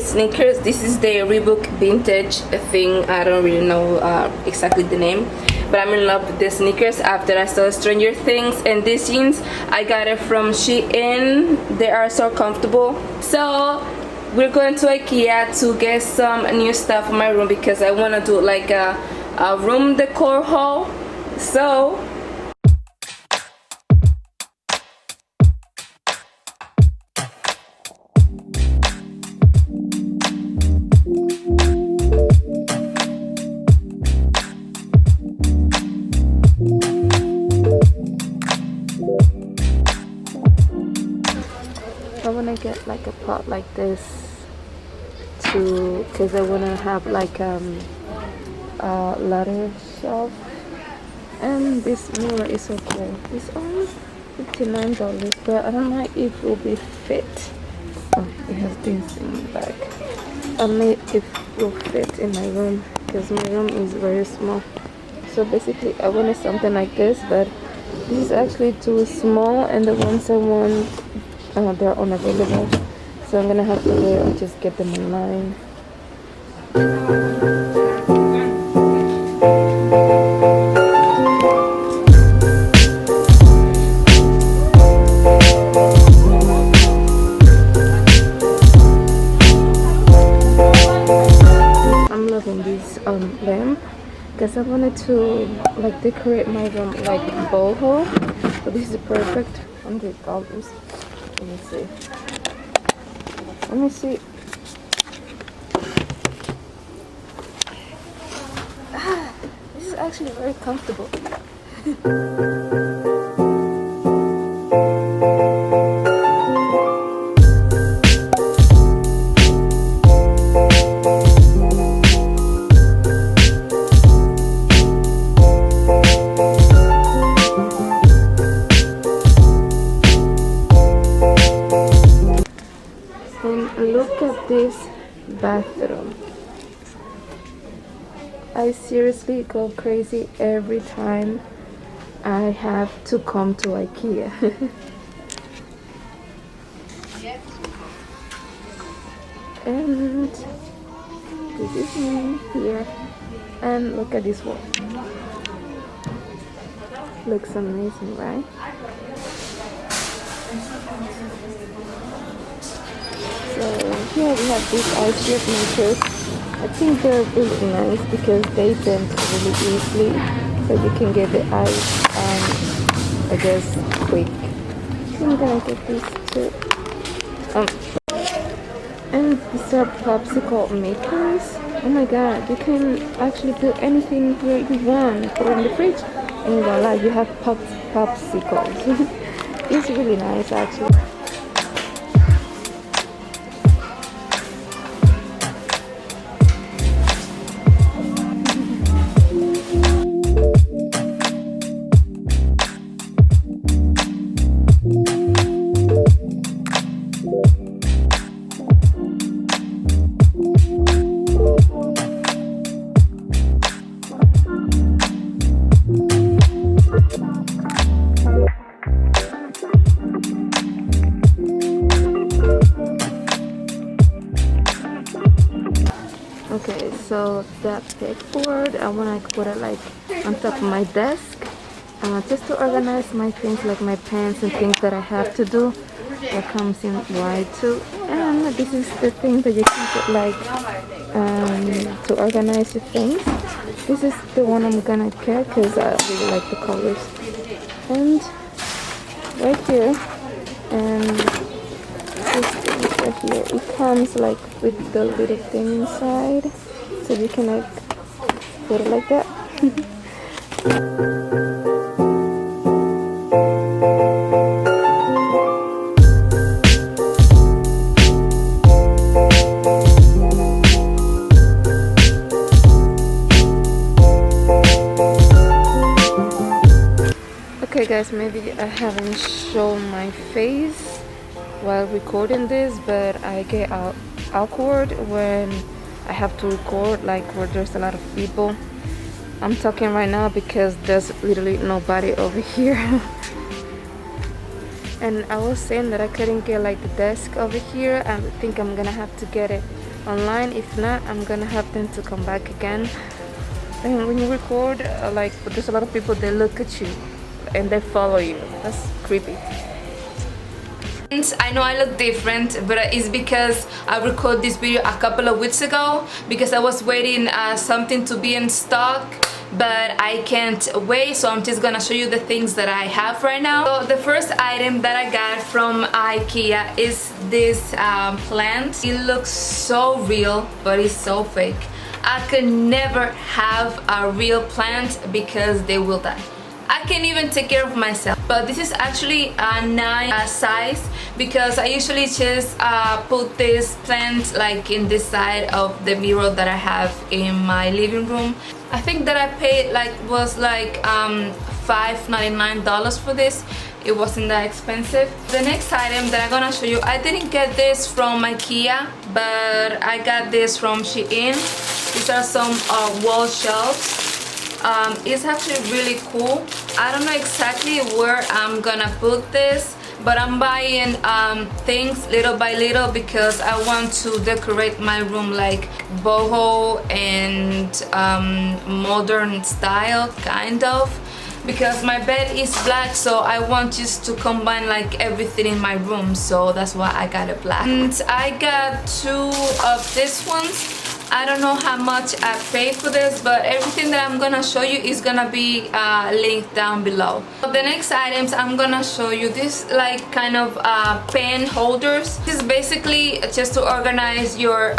sneakers. This is the Reebok vintage thing. I don't really know exactly the name, but I'm in love with the sneakers after I saw Stranger Things. And these jeans, I got it from Shein. They are so comfortable. So we're going to IKEA to get some new stuff for my room because I want to do like a room decor haul. So I want to get like a pot like this to, because I want to have like a ladder shelf. And this mirror is so cool. It's only $59, but I don't know if it will be fit. Oh, it has this in the back. I don't know if it will fit in my room because my room is very small. So basically I wanted something like this, but this is actually too small, and the ones I want, they're unavailable. So I'm gonna have to go and just get them online. I'm loving this lamp because I wanted to like decorate my room like boho. So this is perfect. $100. Let me see. Let me see. This is actually very comfortable. Look at this bathroom. I seriously go crazy every time I have to come to IKEA. And this is me here. And look at this wall. Looks amazing, right? So here we have these ice cream makers. I think they're really nice because they bend really easily, so you can get the ice I guess quick. So I'm gonna get these too. And these are popsicle makers. Oh my god, you can actually put anything here you want. Put it in the fridge and voila, you have popsicles. It's really nice actually. Okay, so that pegboard, I want to put it like on top of my desk, just to organize my things like my pens and things that I have to do. That comes in white too. And this is the thing that you can put like to organize your things. This is the one I'm gonna get because I really like the colors. And right here, and this thing right here, it comes like with the little thing inside, so you can like put it like that. Okay guys, maybe I haven't shown my face while recording this, but I get awkward when I have to record like where there's a lot of people. I'm talking right now because there's literally nobody over here. And I was saying that I couldn't get like the desk over here. I think I'm gonna have to get it online. If not, I'm gonna have them to come back again. And when you record, like there's a lot of people, they look at you and they follow you. That's creepy. I know I look different, but it's because I recorded this video a couple of weeks ago because I was waiting something to be in stock, but I can't wait, so I'm just gonna show you the things that I have right now. So the first item that I got from IKEA is this plant. It looks so real, but it's so fake. I could never have a real plant because they will die. I can't even take care of myself, but this is actually a nice size because I usually just put this plant like in this side of the mirror that I have in my living room. I think that I paid was $5.99 for this. It wasn't that expensive. The next item that I'm gonna show you, I didn't get this from IKEA, but I got this from Shein. These are some wall shelves. It's actually really cool. I don't know exactly where I'm gonna put this, but I'm buying things little by little because I want to decorate my room like boho and modern style, kind of, because my bed is black, so I want just to combine like everything in my room, so that's why I got it black. And I got two of these ones. I don't know how much I paid for this, but everything that I'm gonna show you is gonna be linked down below. The next items I'm gonna show you, this like kind of pen holders. This is basically just to organize your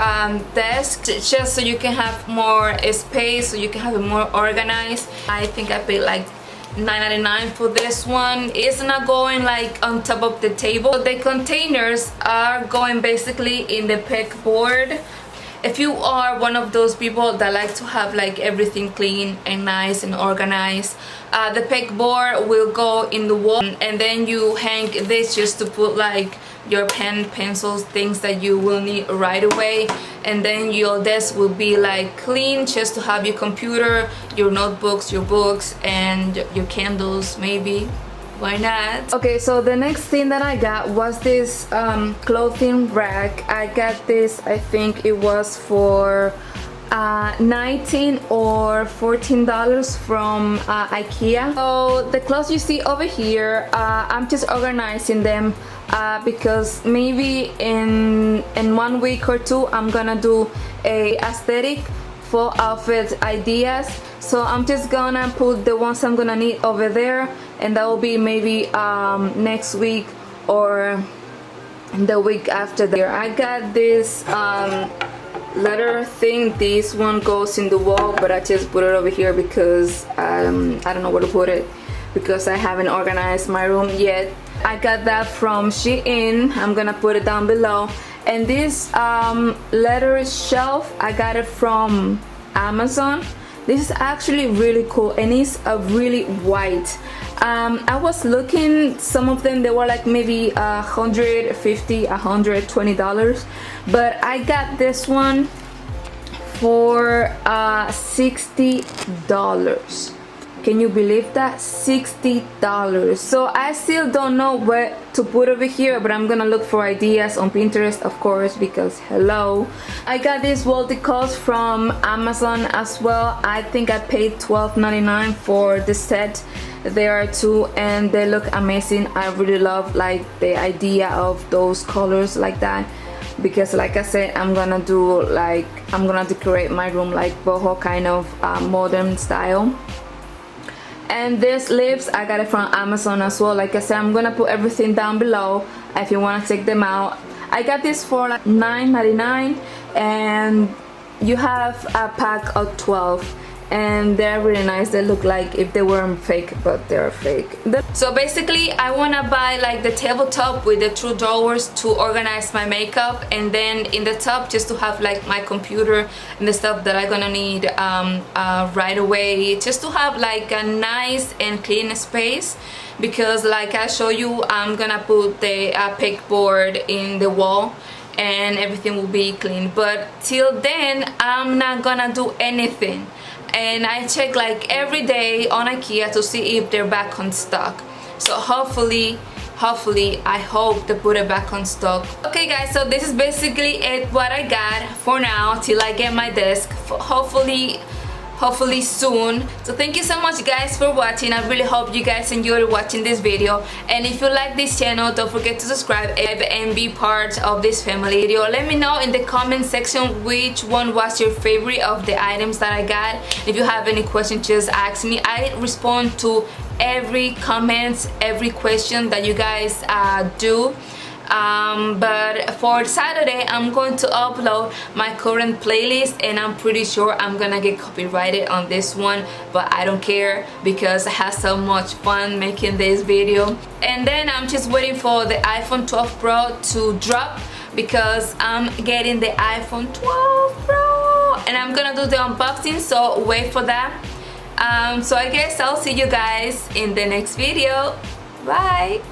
desk, just so you can have more space, so you can have it more organized. I think I paid like $9.99 for this one. It's not going like on top of the table. The containers are going basically in the pegboard. If you are one of those people that like to have like everything clean and nice and organized, the pegboard will go in the wall, and then you hang this just to put like your pen, pencils, things that you will need right away, and then your desk will be like clean, just to have your computer, your notebooks, your books, and your candles maybe. Why not? Okay, so the next thing that I got was this clothing rack. I got this, I think it was for $19 or $14 from IKEA. So the clothes you see over here, I'm just organizing them because maybe in 1 week or two I'm gonna do a aesthetic full outfit ideas. So I'm just gonna put the ones I'm gonna need over there, and that will be maybe next week or the week after there. I got this letter thing. This one goes in the wall, but I just put it over here because I don't know where to put it because I haven't organized my room yet. I got that from Shein. I'm gonna put it down below. And this letter shelf, I got it from Amazon. This is actually really cool, and it's a really white. I was looking, some of them they were like maybe $150, $120, but I got this one for $60. Can you believe that? $60. So I still don't know what to put over here, but I'm gonna look for ideas on Pinterest, of course, because hello. I got these wall decals from Amazon as well. I think I paid $12.99 for the set. There are two, and they look amazing. I really love like the idea of those colors like that, because like I said, I'm gonna decorate my room like boho kind of modern style. And these lips, I got it from Amazon as well. Like I said, I'm gonna put everything down below if you want to check them out. I got this for like $9.99, and you have a pack of 12, and they're really nice. They look like if they weren't fake, but they're fake. So basically I want to buy like the tabletop with the 2 drawers to organize my makeup, and then in the top just to have like my computer and the stuff that I'm gonna need right away, just to have like a nice and clean space, because like I show you, I'm gonna put the pegboard in the wall and everything will be clean. But till then I'm not gonna do anything, and I check like every day on IKEA to see if they're back on stock. So hopefully hopefully, I hope to put it back on stock. Okay guys, so this is basically it what I got for now till I get my desk, hopefully soon. So thank you so much guys for watching. I really hope you guys enjoyed watching this video, and if you like this channel, don't forget to subscribe and be part of this family. Let me know in the comment section which one was your favorite of the items that I got. If you have any questions, just ask me. I respond to every comment, every question that you guys do. But for Saturday I'm going to upload my current playlist, and I'm pretty sure I'm gonna get copyrighted on this one, but I don't care because I had so much fun making this video. And then I'm just waiting for the iPhone 12 Pro to drop because I'm getting the iPhone 12 Pro and I'm gonna do the unboxing, so wait for that. So I guess I'll see you guys in the next video. Bye.